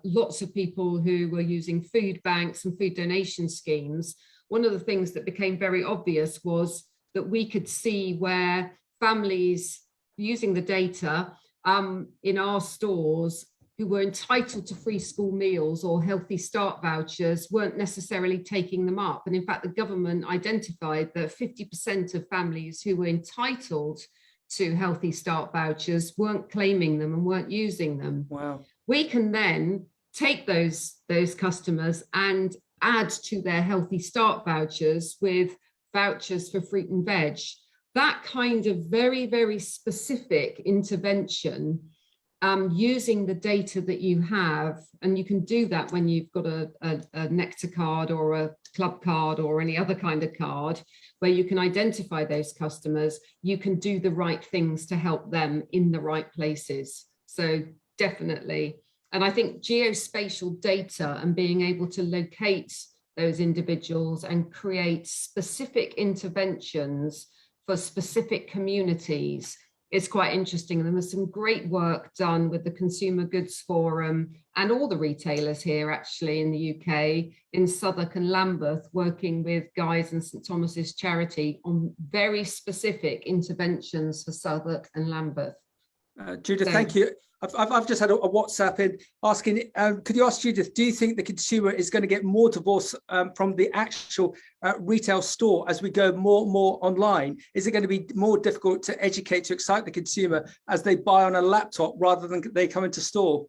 lots of people who were using food banks and food donation schemes, one of the things that became very obvious was that we could see where families using the data in our stores who were entitled to free school meals or healthy start vouchers weren't necessarily taking them up. And in fact, the government identified that 50% of families who were entitled to healthy start vouchers weren't claiming them and weren't using them. Wow. We can then take those customers and add to their healthy start vouchers with vouchers for fruit and veg. That kind of very, very specific intervention using the data that you have, and you can do that when you've got a Nectar card or a club card or any other kind of card, where you can identify those customers, you can do the right things to help them in the right places. So definitely. And I think geospatial data and being able to locate those individuals and create specific interventions for specific communities is quite interesting. And there was some great work done with the Consumer Goods Forum and all the retailers here actually in the UK, in Southwark and Lambeth, working with Guy's and St Thomas's charity on very specific interventions for Southwark and Lambeth. Judith, thank you. I've just had a WhatsApp in asking, could you ask Judith, do you think the consumer is going to get more divorce from the actual retail store as we go more and more online? Is it going to be more difficult to educate, to excite the consumer as they buy on a laptop rather than they come into store?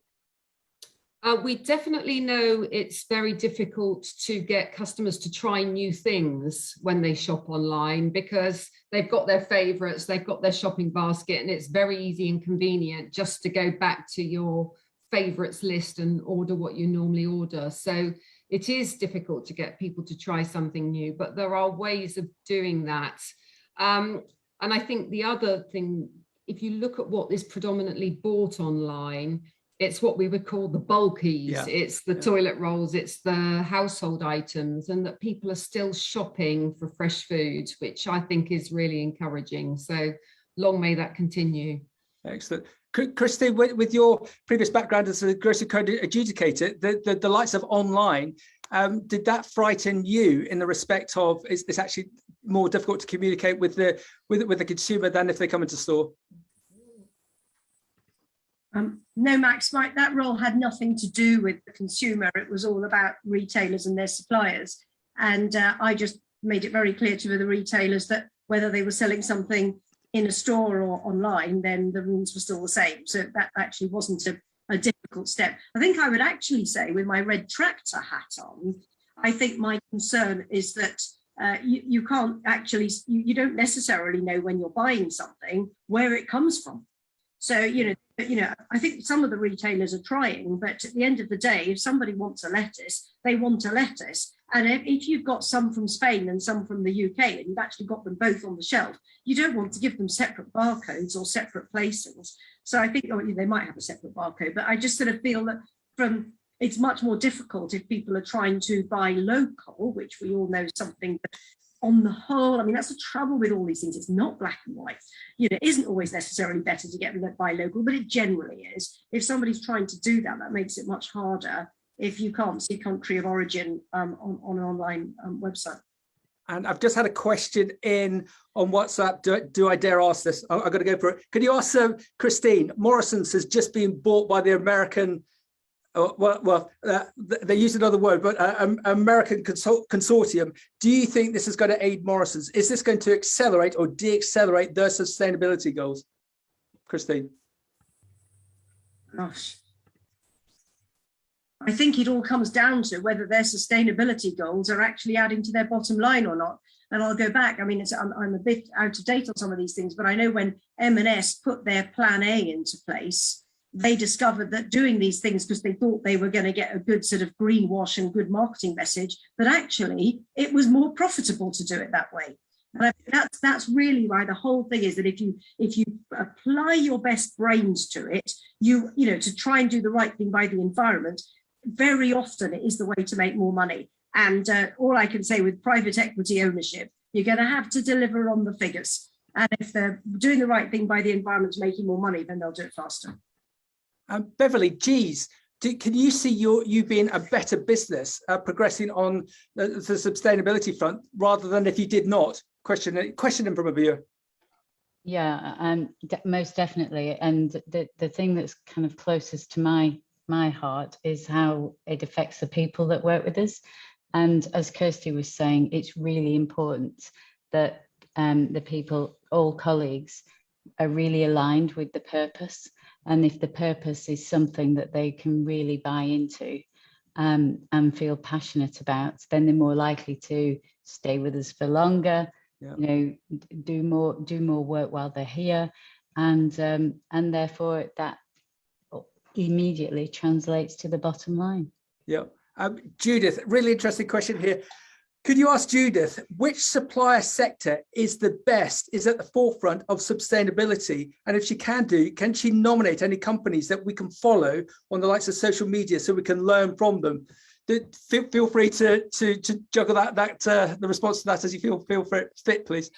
We definitely know it's very difficult to get customers to try new things when they shop online, because they've got their favorites, they've got their shopping basket, and it's very easy and convenient just to go back to your favorites list and order what you normally order. So it is difficult to get people to try something new, but there are ways of doing that. And I think the other thing, if you look at what is predominantly bought online, it's what we would call the bulkies. Yeah. It's the toilet rolls, it's the household items, and that people are still shopping for fresh food, which I think is really encouraging. So long may that continue. Excellent. Christine, with your previous background as a grocery code adjudicator, the likes of online, did that frighten you in the respect of, is this actually more difficult to communicate with the consumer than if they come into store? No, Max, that role had nothing to do with the consumer. It was all about retailers and their suppliers. And I just made it very clear to the retailers that whether they were selling something in a store or online, then the rules were still the same. So that actually wasn't a difficult step. I think I would actually say, with my red tractor hat on, I think my concern is that you can't actually, you don't necessarily know when you're buying something where it comes from. So, you know, I think some of the retailers are trying, but at the end of the day, if somebody wants a lettuce, they want a lettuce. And if you've got some from Spain and some from the UK, and you've actually got them both on the shelf, you don't want to give them separate barcodes or separate placings. So I think they might have a separate barcode, but I just sort of feel that it's much more difficult if people are trying to buy local, which we all know something that, on the whole, I mean, that's the trouble with all these things. It's not black and white. You know, it isn't always necessarily better to get buy local, but it generally is. If somebody's trying to do that, that makes it much harder if you can't see country of origin on an online website. And I've just had a question in on WhatsApp. Do I dare ask this? I've got to go for it. Could you ask Christine? Morrison's has just been bought by the American, they used another word, but American consortium. Do you think this is going to aid Morrison's? Is this going to accelerate or de-accelerate their sustainability goals? Christine? Gosh. I think it all comes down to whether their sustainability goals are actually adding to their bottom line or not. And I'll go back. I mean, I'm a bit out of date on some of these things, but I know when M&S put their Plan A into place, they discovered that doing these things because they thought they were going to get a good sort of greenwash and good marketing message, but actually it was more profitable to do it that way. And I think that's really why the whole thing is that if you apply your best brains to it, you know, to try and do the right thing by the environment, very often it is the way to make more money. And all I can say with private equity ownership, you're going to have to deliver on the figures. And if they're doing the right thing by the environment, making more money, then they'll do it faster. Beverly, geez, can you see you being a better business progressing on the sustainability front rather than if you did not? Questioning from a viewer. Yeah, most definitely. And the thing that's kind of closest to my heart is how it affects the people that work with us. And as Kirsty was saying, it's really important that the people, all colleagues, are really aligned with the purpose. And if the purpose is something that they can really buy into and feel passionate about, then they're more likely to stay with us for longer. Yeah. You know, do more work while they're here, and therefore that immediately translates to the bottom line. Yeah. Judith, really interesting question here. Could you ask Judith which supplier sector is the best, is at the forefront of sustainability? And if she can she nominate any companies that we can follow on the likes of social media so we can learn from them? Feel free to juggle the response to that as you feel fit, please.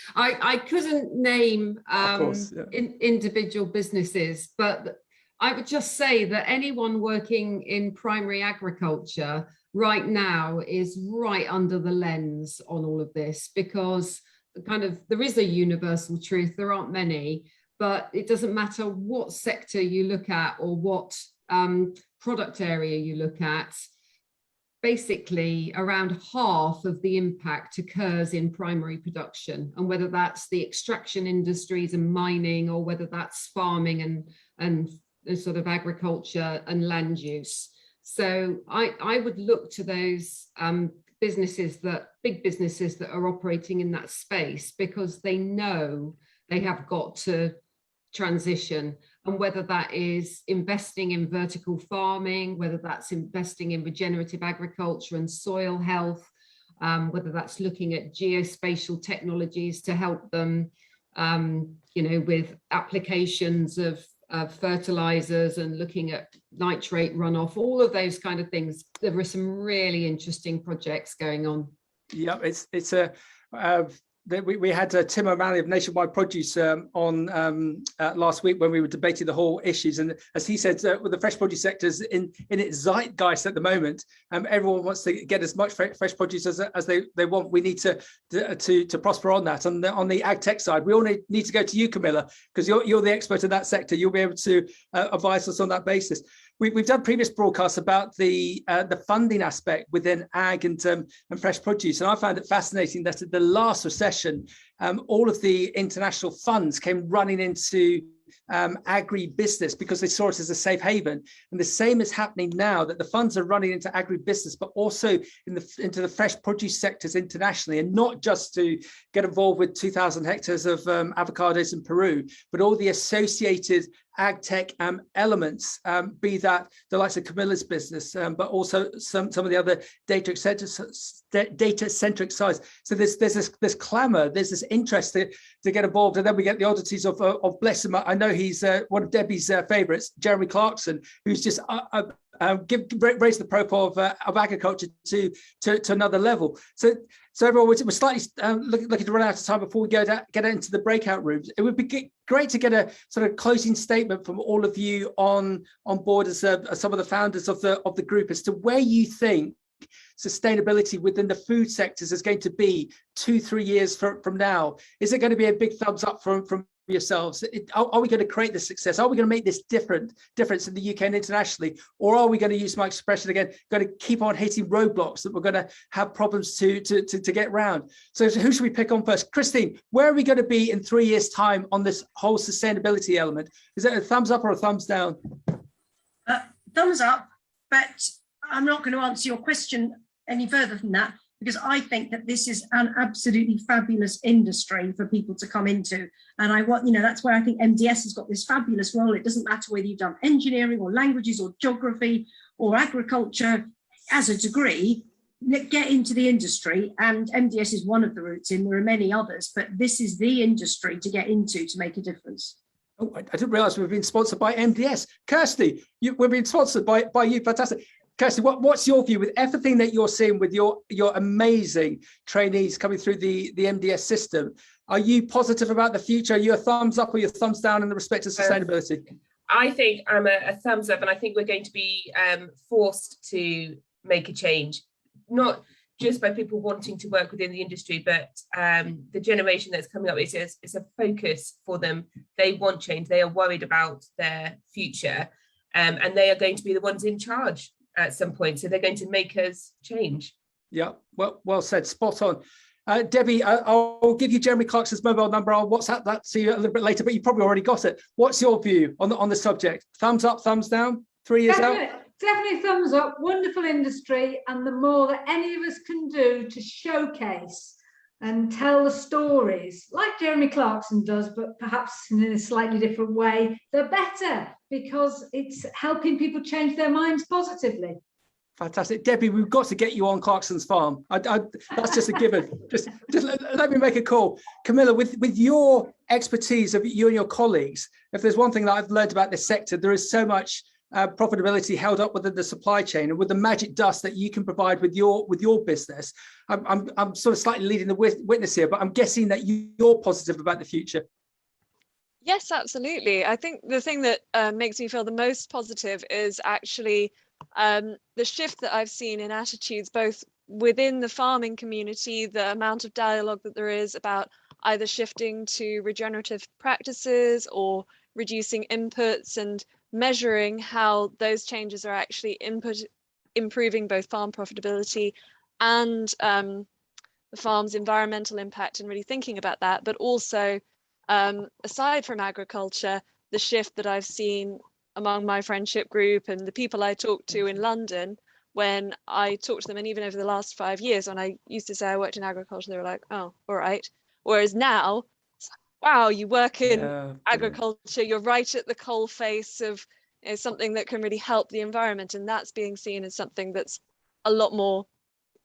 I couldn't name of course, yeah. Individual businesses, but I would just say that anyone working in primary agriculture right now is right under the lens on all of this, because there is a universal truth. There aren't many, but it doesn't matter what sector you look at or what product area you look at. Basically, around half of the impact occurs in primary production, and whether that's the extraction industries and mining, or whether that's farming and sort of agriculture and land use. So I would look to those big businesses that are operating in that space, because they know they have got to transition. And whether that is investing in vertical farming, whether that's investing in regenerative agriculture and soil health, whether that's looking at geospatial technologies to help them, with applications of fertilizers and looking at nitrate runoff, all of those kind of things. There are some really interesting projects going on. Yeah, we had Tim O'Malley of Nationwide Produce on last week when we were debating the whole issues, and as he said, with the fresh produce sectors in its zeitgeist at the moment, everyone wants to get as much fresh produce as they want. We need to prosper on that. And on the ag tech side, we all need to go to you, Camilla, because you're the expert in that sector. You'll be able to advise us on that basis. We've done previous broadcasts about the funding aspect within ag and fresh produce, and I found it fascinating that at the last recession, all of the international funds came running into agri-business because they saw it as a safe haven. And the same is happening now, that the funds are running into agri-business, but also into the fresh produce sectors internationally, and not just to get involved with 2,000 hectares of avocados in Peru, but all the associated ag tech elements, be that the likes of Camilla's business, but also some of the other data-centric sides. So there's this clamour, there's this interest to get involved, and then we get the oddities of bless him. I know he's one of Debbie's favourites, Jeremy Clarkson, who's just raise the profile of agriculture to another level. So everyone, we're slightly looking to run out of time before we get into the breakout rooms. It would be great to get a sort of closing statement from all of you on board as some of the founders of the group as to where you think sustainability within the food sectors is going to be 2-3 years from now. Is it going to be a big thumbs up from yourselves? Are we going to create this success? Are we going to make this difference in the UK and internationally? Or are we going to use my expression again, going to keep on hitting roadblocks that we're going to have problems to get round? So who should we pick on first? Christine, where are we going to be in 3 years' time on this whole sustainability element? Is it a thumbs up or a thumbs down? Thumbs up, but I'm not going to answer your question any further than that, because I think that this is an absolutely fabulous industry for people to come into. And I want, that's where I think MDS has got this fabulous role. It doesn't matter whether you've done engineering or languages or geography or agriculture as a degree, get into the industry. And MDS is one of the routes in, there are many others, but this is the industry to get into to make a difference. Oh, I didn't realize we've been sponsored by MDS. Kirsty, we've been sponsored by you. Fantastic. Kirsty, what's your view with everything that you're seeing with your amazing trainees coming through the MDS system? Are you positive about the future? Are you a thumbs up or your thumbs down in the respect of sustainability? I think I'm a thumbs up, and I think we're going to be forced to make a change, not just by people wanting to work within the industry, but the generation that's coming up, it's a focus for them. They want change. They are worried about their future, and they are going to be the ones in charge at some point. So they're going to make us change. Yeah, well said, spot on. Debbie, I'll give you Jeremy Clarkson's mobile number. I'll WhatsApp that to you a little bit later, but you probably already got it. What's your view on the subject? Thumbs up, thumbs down, 3 years out? Definitely thumbs up. Wonderful industry, and the more that any of us can do to showcase and tell the stories like Jeremy Clarkson does, but perhaps in a slightly different way, the better, because it's helping people change their minds positively. Fantastic. Debbie, we've got to get you on Clarkson's farm. That's just a given. just let me make a call. Camilla, with your expertise of you and your colleagues, if there's one thing that I've learned about this sector, there is so much profitability held up within the supply chain, and with the magic dust that you can provide with your business. I'm sort of slightly leading the witness here, but I'm guessing that you're positive about the future. Yes, absolutely. I think the thing that makes me feel the most positive is actually the shift that I've seen in attitudes, both within the farming community, the amount of dialogue that there is about either shifting to regenerative practices or reducing inputs, and measuring how those changes are actually improving both farm profitability and the farm's environmental impact, and really thinking about that. But also, aside from agriculture, the shift that I've seen among my friendship group and the people I talk to in London, when I talk to them, and even over the last 5 years, when I used to say I worked in agriculture, they were like, oh, all right. Whereas now, it's like, wow, you work in agriculture, you're right at the coalface of something that can really help the environment. And that's being seen as something that's a lot more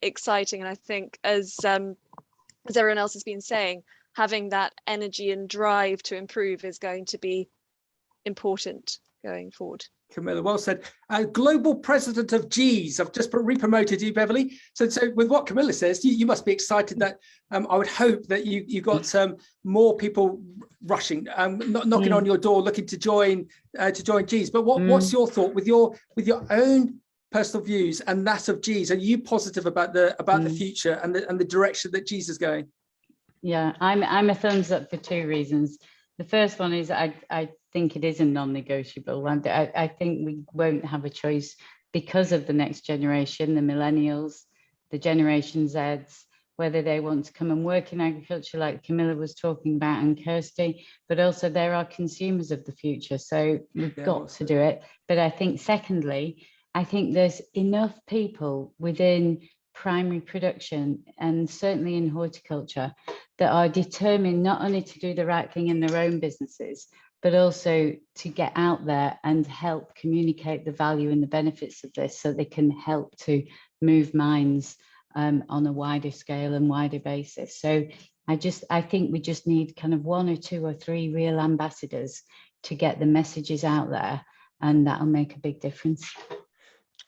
exciting. And I think, as everyone else has been saying, having that energy and drive to improve is going to be important going forward. Camilla, well said. Global President of G's. I've just re-promoted you, Beverly. So with what Camilla says, you must be excited that I would hope that you got more people rushing, knocking on your door, looking to join G's. But what's your thought with your own personal views and that of G's? Are you positive about the future and the direction that G's is going? Yeah, I'm a thumbs up for 2 reasons. The first one is I think it is a non-negotiable, and I think we won't have a choice because of the next generation, the millennials, the Generation Zs, whether they want to come and work in agriculture like Camilla was talking about, and Kirsty, but also there are consumers of the future. So we've got to do it. But I think secondly, I think there's enough people within primary production and certainly in horticulture that are determined not only to do the right thing in their own businesses, but also to get out there and help communicate the value and the benefits of this, so they can help to move minds on a wider scale and wider basis. So I think we just need kind of 1 or 2 or 3 real ambassadors to get the messages out there, and that'll make a big difference.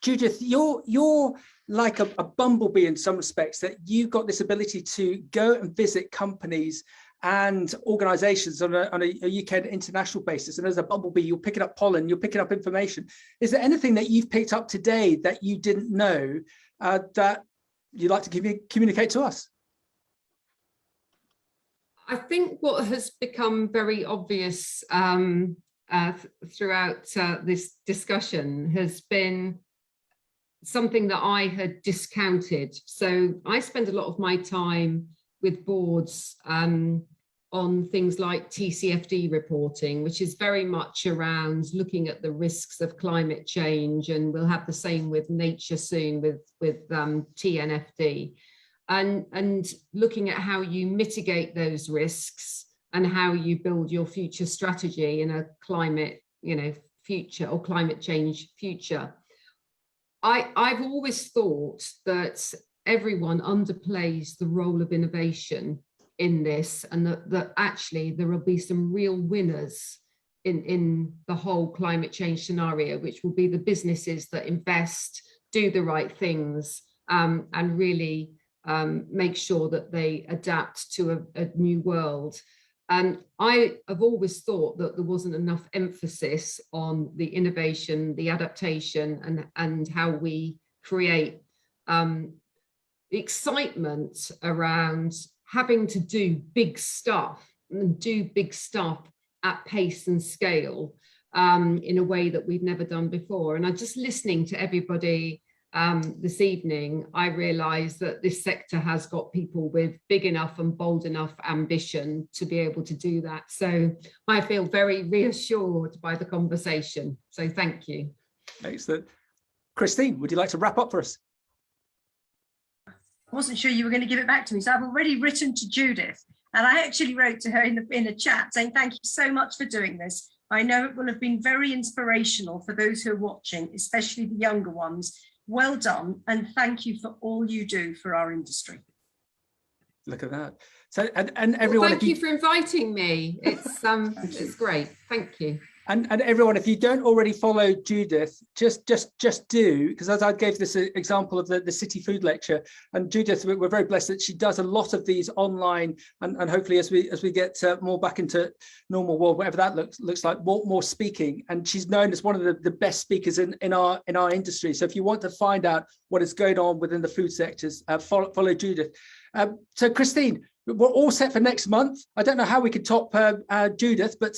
Judith, you're like a bumblebee in some respects, that you've got this ability to go and visit companies and organizations on a UK and international basis. And as a bumblebee, you're picking up pollen, you're picking up information. Is there anything that you've picked up today that you didn't know that you'd like to communicate to us? I think what has become very obvious throughout this discussion has been something that I had discounted. So I spend a lot of my time with boards on things like TCFD reporting, which is very much around looking at the risks of climate change, and we'll have the same with nature soon with TNFD, and looking at how you mitigate those risks and how you build your future strategy in a climate, future or climate change future. I've always thought that everyone underplays the role of innovation in this, and that actually there will be some real winners in the whole climate change scenario, which will be the businesses that invest, do the right things, and really make sure that they adapt to a new world. And I have always thought that there wasn't enough emphasis on the innovation, the adaptation, and how we create the excitement around having to do big stuff at pace and scale in a way that we've never done before. And I'm just listening to everybody this evening, I realised that this sector has got people with big enough and bold enough ambition to be able to do that. So I feel very reassured by the conversation. So thank you. Excellent. Christine, would you like to wrap up for us? I wasn't sure you were going to give it back to me, so I've already written to Judith, and I actually wrote to her in a chat saying thank you so much for doing this. I know it will have been very inspirational for those who are watching, especially the younger ones. Well done, and thank you for all you do for our industry. Look at that. So and everyone, well, thank you for inviting me. It's great. Thank you. And everyone, if you don't already follow Judith, just do, because as I gave this example of the City Food Lecture, and Judith, we're very blessed that she does a lot of these online, and hopefully as we get more back into normal world, whatever that looks like, more speaking, and she's known as one of the best speakers in our industry. So if you want to find out what is going on within the food sectors, follow Judith. So Christine, we're all set for next month. I don't know how we could top Judith, but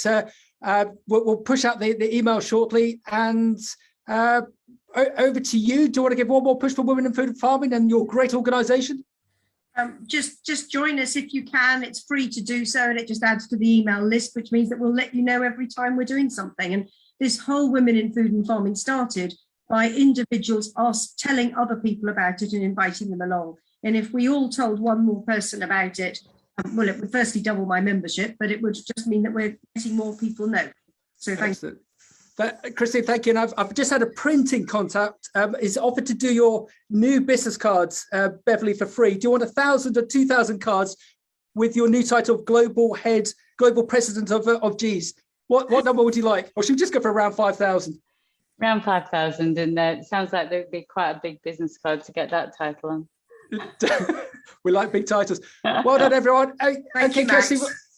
we'll push out the email shortly, and over to you. Do you want to give one more push for women in food and farming and your great organisation? Just join us if you can. It's free to do so, and it just adds to the email list, which means that we'll let you know every time we're doing something. And this whole Women in Food and Farming started by individuals telling other people about it and inviting them along. And if we all told one more person about it, well, it would firstly double my membership, but it would just mean that we're letting more people know. So thank you. Christine, thank you. And I've just had a printing contact. Is offered to do your new business cards, Beverly, for free. Do you want 1,000 or 2,000 cards with your new title of global president of G's? What number would you like? Or should we just go for around 5,000? Around 5,000, and it sounds like there would be quite a big business card to get that title on. We like big titles. Well done, everyone. Okay, Kirsty,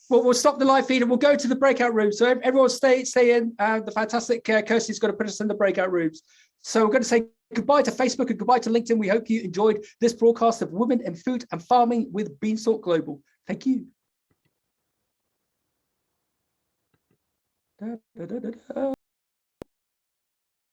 we'll stop the live feed and we'll go to the breakout room. So everyone stay in. The fantastic Kirsty's going to put us in the breakout rooms. So we're going to say goodbye to Facebook and goodbye to LinkedIn. We hope you enjoyed this broadcast of Women in Food and Farming with Beanstalk.Global. Thank you.